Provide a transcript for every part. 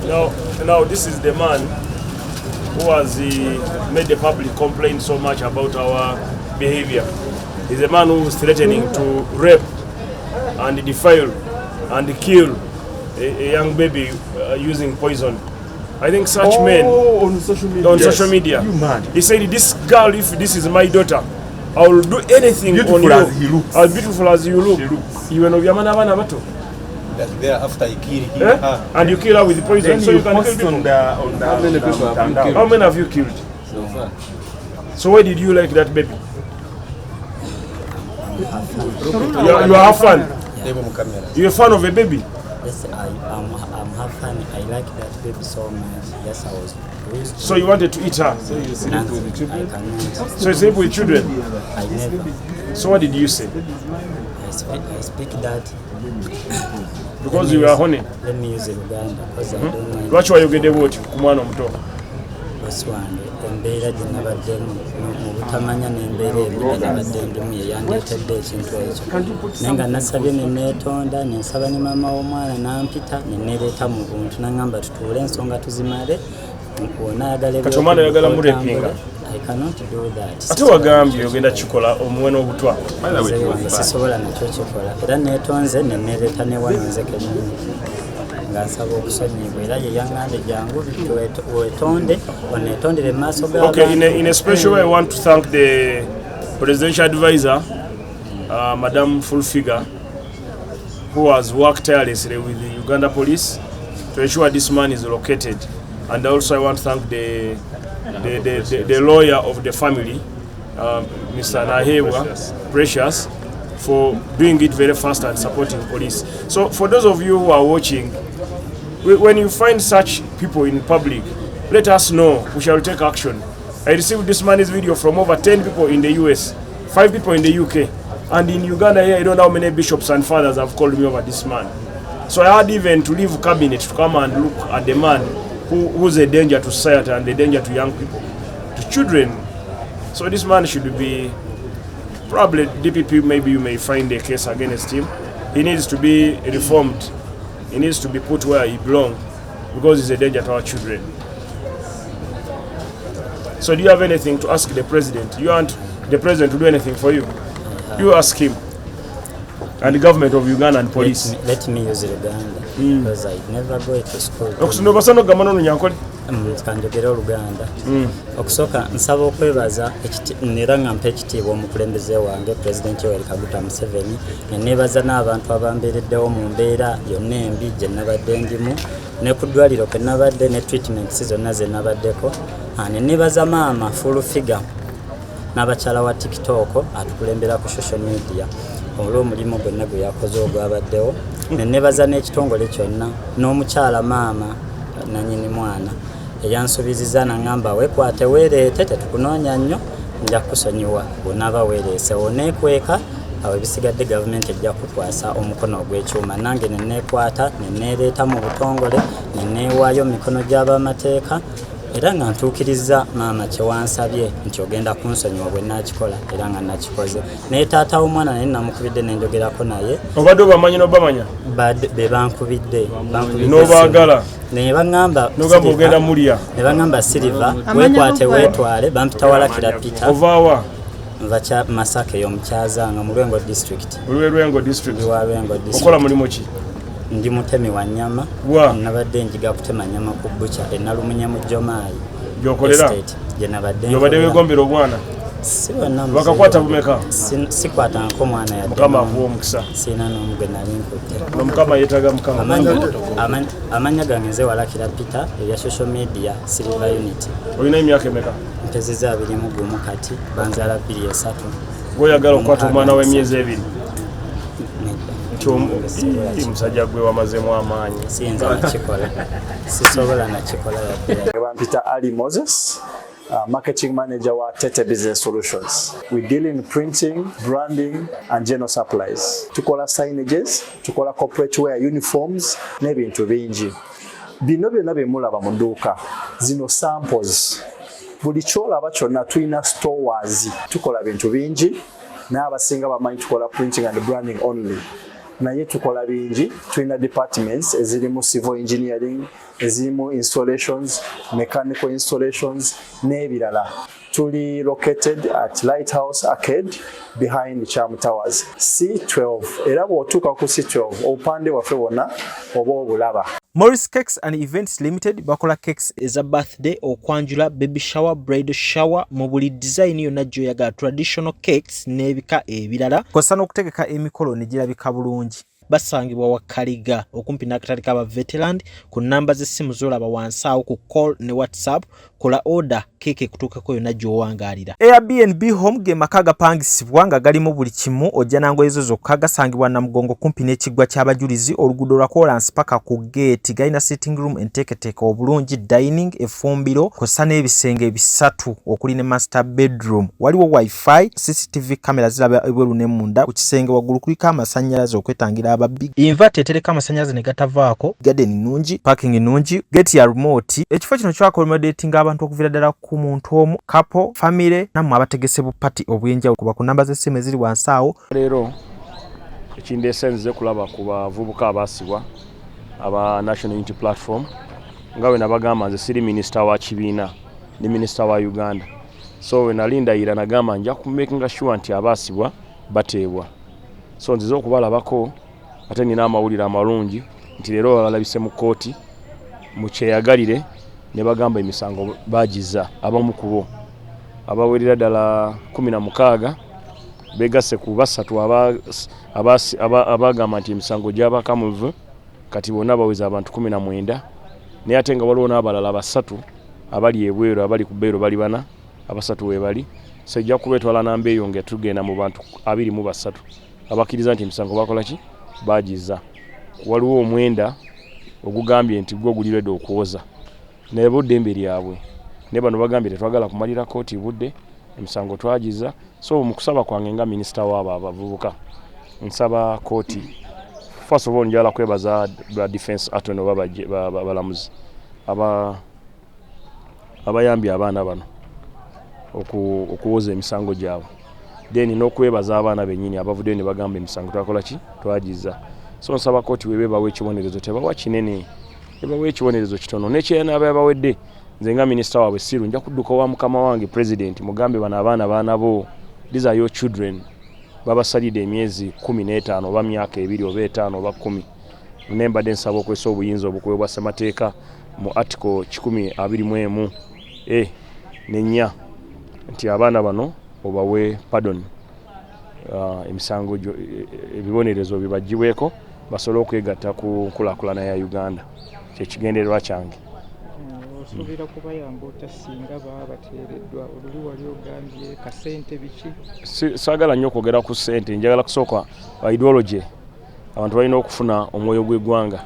Now this is the man who has made the public complain so much about our behavior. He's a man who is threatening to rape and defile and kill a young baby using poison. I think such men on social media. Social media. You man. He said, "This girl, if this is my daughter, I will do anything beautiful on you. As he looks. As beautiful as you look." You know, Thereafter you kill him. and you kill her with poison, Then so you can kill post people. on the How many people have you killed? How many have you killed? So far. So why did you like that baby? You are a fan. You're a fan of a baby. Yes, I'm half fan. I like that baby so much. Yes, I was raised. So you wanted to eat her. So you sleep with the children? I cannot. So you sleep with children. I never. So what did you say? I speak that. Because you were honey. Let me use Uganda because I don't know. Lwaki wayogedde bw'otyo ku mwana omuto? Baswange embeera gye nabaddemu mu butamanya n'embeera ebi gye nabadde ndimu ye yandeetedde ekintu ekyo. Naye nga nasabye ne neetonda ne nsaba ne maama w'omwana n'ampita ne neereeta mu buntu n'aŋŋamba tutuule ensonga tuzimale. Kati omwana ayagala murepinga. I cannot do that. Ate wagambye ogenda kikola omuwe n'obutwa. Sisobola nakyo kikola era neetonze ne neereeta ne wano nze kennyini ng'asaba okusonyibwa era ye yaŋŋambye jangu weetonde oneetondere mu maaso g'abantu. Okay, in a special way I want to thank the presidential advisor, Madam Full Figure, who has worked tirelessly with the Uganda police to ensure this man is located. And also I want to thank the lawyer of the family, Mr. Nahewa Precious, for doing it very fast and supporting police. So for those of you who are watching, when you find such people in public, let us know. We shall take action. I received this man's video from over 10 people in the US, 5 people in the UK, and in Uganda here I don't know how many bishops and fathers have called me over this man. So I had even to leave cabinet to come and look at the man who's a danger to society and a danger to young people, to children. So this man should be, probably DPP, maybe you may find a case against him. He needs to be reformed. He needs to be put where he belongs because he's a danger to our children. So do you have anything to ask the president? You want the president to do anything for you? You ask him. And the government of Uganda and police. Let me use Uganda because I never go to school. Kanjogera Oluganda. Okusooka nsaba okwebaza era nga mpa ekitiibwa omukulembeze wange Pulezidenti Yoweri Kaguta Museveni, ne neebaza n'abantu abambeereddewo mu mbeera yonna embi gye nabadde ndimu ne ku ddwaliro kwe nabadde ne treatments zonna ze nabaddeko. Ne neebaza maama Full Figure n'abakyala wa TikTok atukulembera ku social media olw'omulimu gwonna gwe yakoze ogwabaddewo. Ne neebaza n'ekitongole kyonna n'omukyala maama nanyini mwana eyansuubiziza n'aŋŋamba weekwate weereete tetukunoonya nnyo nja kusonyiwa bw'onaaba weereese oneekweka awo ebisigadde gavumenti ejja kukwasa omukono ogw'ekyuma. Nange ne neekwata ne neereeta mu butongole ne neewaayo mu mikono gy'abamateeka era nga ntuukiriza maama kye wansabye nti ogenda kunsonyiwa bwe naakikola era nga nakikoze. Naye taata w'omwana naye namukubidde ne njogerako naye. Obadde obamanyi n'obamanya? Be bankubidde. N'obaagala? Ne baŋŋamba n'ogamba ogenda mulya? Ne baŋŋamba Silver weekwate weetwale bampita Walakira Peter. Ovaawa? Nva kya Masaka ey'omukyazanga mu Lwengo district. Lwengo district. Lwengo district. Okola mulimu ki? Ndi mutemi wa nnyama. Nabadde njiga kutema nnyama ku bbucha Ennalumunya mu Jomaayi. Gy'okolera? Gye nabadde. Gy'obadde weegombera obwana? Si bonna. Bakakwata bumeka? Sikwatangako mwana yadde. Mukama akuwa omukisa. Siina n'omu gwe nali nkutte. N'omukama yeetaaga Mukama. Amanya gange nze Walakira Peter ebya social media Silver Unity. Olina emyaka emeka? Mpezeza 21 kati banzaala 23. Oyagala okukwata omwana w'emyezi 2? Musajja gwe wamazemu amaanyi. Siyinza nakikola. Sisobola nakikola yadde. Bampita Ali Moses, marketing manager wa Tete Business Solutions. We deal in printing, branding and general supplies. Tukola signages, tukola corporate wear uniforms n'ebintu bingi. Bino byonna bye mulaba mu dduuka. Zino samples. Buli kyolaba kyonna tulina stores. Tukola bintu bingi. N'abasinga bamanyi tukola printing and branding only. naye tukola bingi. Tulina departments ezirimu civil engineering, ezirimu installations, mechanical installations n'ebirala. Tuli located at Lighthouse Arcade behind Charm Towers, C12. Era bw'otuuka ku C12 obupande waffe wonna oba obulaba. Morris Cakes and Events Limited bakola cakes eza birthday, okwanjula, baby shower, bridal shower, mu buli design yonna gy'oyagala, traditional cakes n'ebika ebirala. Kosa n'okutegeka emikolo ne girabika bulungi. Basangibwa wa Kaliga okumpi n'akatale k'aba veteran. Ku namba z'essimu z'olaba wansi awo ku call ne WhatsApp. Kola order keke kutuukako yonna gy'owangaalira. Airbnb home ge maka gapangisibwa nga galimu buli kimu, ojja nangoye zo zokka. Gasangibwa Namugongo kumpi n'ekiggwa ky'abajulizi, oluguudo lwa Kolansi paka ku gate. Galina sitting room enteeketeeke obulungi, dining, effumbiro, kosa n'ebisenge bisatu okuli ne master bedroom. Waliwo wifi, CCTV kamera ziraba ebweru ne munda. Ku kisenge waggulu kuliko amasannyalaze okwetangira ababbi. Inverter etereka amasannyalaze ne gatavaako. Garden nnungi, parking nnungi, gate ya remote. Ekifo kino kyakommodatinga abantu okuviira ddala ku muntu omu, couple, family nammwe abategese bu party obw'enjawulo. Kuba ku namba z'essimu eziri wansi awo. Leero ekindeese nzize kulaba ku bavubuka abaasibwa aba National Unity Platform nga we nabagamba nze siri minisita wa kibiina ne minisita wa Uganda, so we nalindayira nagamba nja ku making sure nti abaasibwa bateebwa, so nzize okubalabako ate nina amawulire amalungi nti leero babalabise mu kooti mu kyeyagalire ne bagamba emisango bagiza abamu ku bo abawerera ddala 16 begase ku basatu abagamba nti emisango gy'abakamuvu kati bonna baweza abantu 19 naye ate nga waliwo n'abalala basatu abali ebweru abali ku bbeero bali bana abasatu we bali, so ejja kubetwala namba eyo nga tugenda mu bantu 23 abakkiriza nti emisango bakola ki bagiza. Waliwo omwenda ogugambye nti gwo guliredde okwoza naye budde embe lyabwe ne bano bagambye tetwagala kumalira kooti budde emisango twagiza, so mu kusaba kwange nga minisita w'abo abavubuka nsaba kooti first of all njala kwebaza defense attorney balamuzi abayambye abaana bano okuwoza emisango gyabwe, then n'okwebaza abaana bennyini abavudde ne bagamba emisango twakola ki twagiza. So nsaba kooti webe bawe ekibonerezo tebawa kinene, ebawa ekibonerezo kitono nekyena abawedde. Nze nga minisita waabwe siru nja kudduka wa mukama wange president mugambe bano abaana baanabo, these are your children, babasalidde emyezi 15 oba myaka 2 oba 5 oba 10. Nembadde nsaba okwesa obuyinza obukwebwa ssemateeka mu article 121 n'ennya nti abaana bano obawe pardon, emisango ebibonerezo bibagibweko basobole okwegatta ku nkulaakulana ya Uganda, kyekigendererwa kyange. Osobola kubayamba otasinga babateereddwa oluli wali ogambye kasente biki? Saagala nnyo okwogera ku ssente, njagala kusooka ideology abantu balina okufuna omwoyo gw'eggwanga,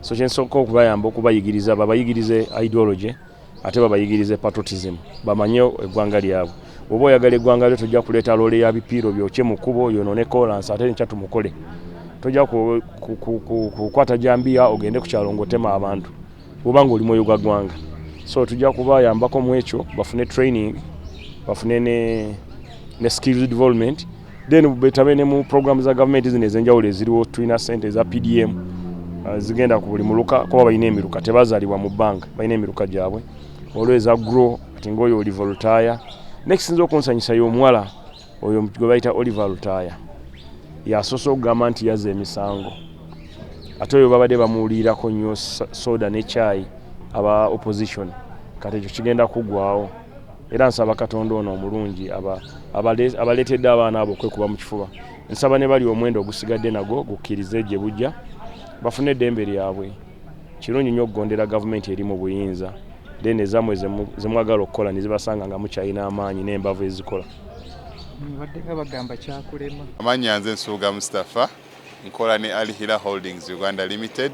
so kyensooka okubayamba okubayigiriza babayigirize ideology ate babayigirize patriotism bamanye eggwanga lyabwe. Bw'oba oyagala eggwanga lyo tojja kuleeta loole ya bipiiro byokye mu kkubo yonoone Kolansi ate nkya tumukole, tojja kukwata jambiya ogende ku kyalo ng'otema abantu bw'oba ng'oli mwoyo gwa ggwanga. So tujja kubayambako mu ekyo bafune training bafune ne skills development, then betabe ne mu programs za government zino ez'enjawulo eziriwo. Tulina ssente za PDM zigenda ku buli muluka kuba balina emiruka tebazaalibwa mu bbanga, balina emiruka gyabwe olweza grow ati ngoyo Oliver Lutaya. Next nzo okunsanyisa y'omuwala oyo gwe bayita Oliver Lutaya yasoose okugamba nti yazza emisango ate oyo babadde bamuwulirako nnyo soda ne chai aba opposition, kati ekyo kigenda kuggwawo era nsaba Katonda ono omulungi abaleetedde abaana abo okwekuba mu kifuba. Nsaba ne bali omwendo ogusigadde nagwo gukkirize gye bujja bafune eddembe lyabwe. Kirungi nnyo okugondera gavumenti eri mu buyinza, then ezamwe zemwagala okukola ne zibasanga nga mukyalina amaanyi n'embavu ezikola. Mbadde nga bagamba kyakulema. Amannya nze Nsuuga Mustafa, nkola ne Alihira Holdings Uganda Limited.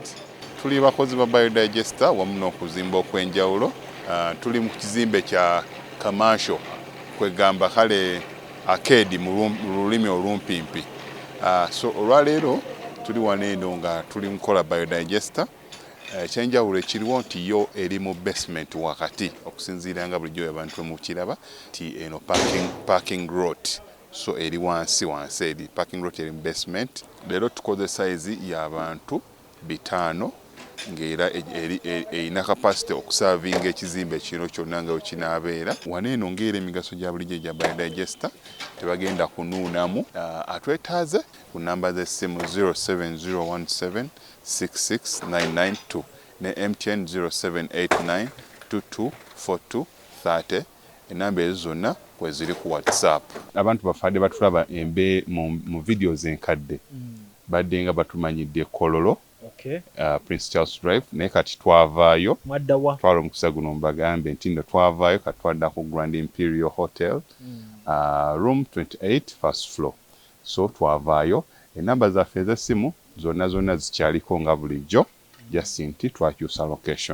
Tuli bakozi ba biodigester wamu n'okuzimba okw'enjawulo. Tuli mu kizimbe kya commercial kwegamba kale arcade mu lulimi olumpimpi. So olwaleero tuli waneeno nga tuli mukola biodigester. Ekyenjawulo ekiriwo nti yo eri mu basement wakati okusinziira nga bulijjo abantu mu kiraba ti eno parking lot. so eri wansi eri parking lot eri basement. Leero tukoze size y'abantu 5 ng'era erina capacity okusavinga ekizimbe kino kyonna nga wekinaabeera. Wano eno ng'era emigaso gya bulijjo gya biodigester tebagenda kunuunamu. Atwetaaze ku namba z'essimu 07017669992 ne MTN 0789224230. Enamba ezo zonna kwe ziri ku WhatsApp. Abantu bafadde batulaba mu videos enkadde badde nga batumanyidde Kololo, Prince Charles Drive, naye kati twavaayo twala omukisa guno mbagambe nti nno twavaayo kati twadda ku Grand Imperial Hotel, room 28 first floor. So twavaayo. Enamba zaffe ez'essimu zonna zikyaliko nga bulijjo, just nti twakyusa location.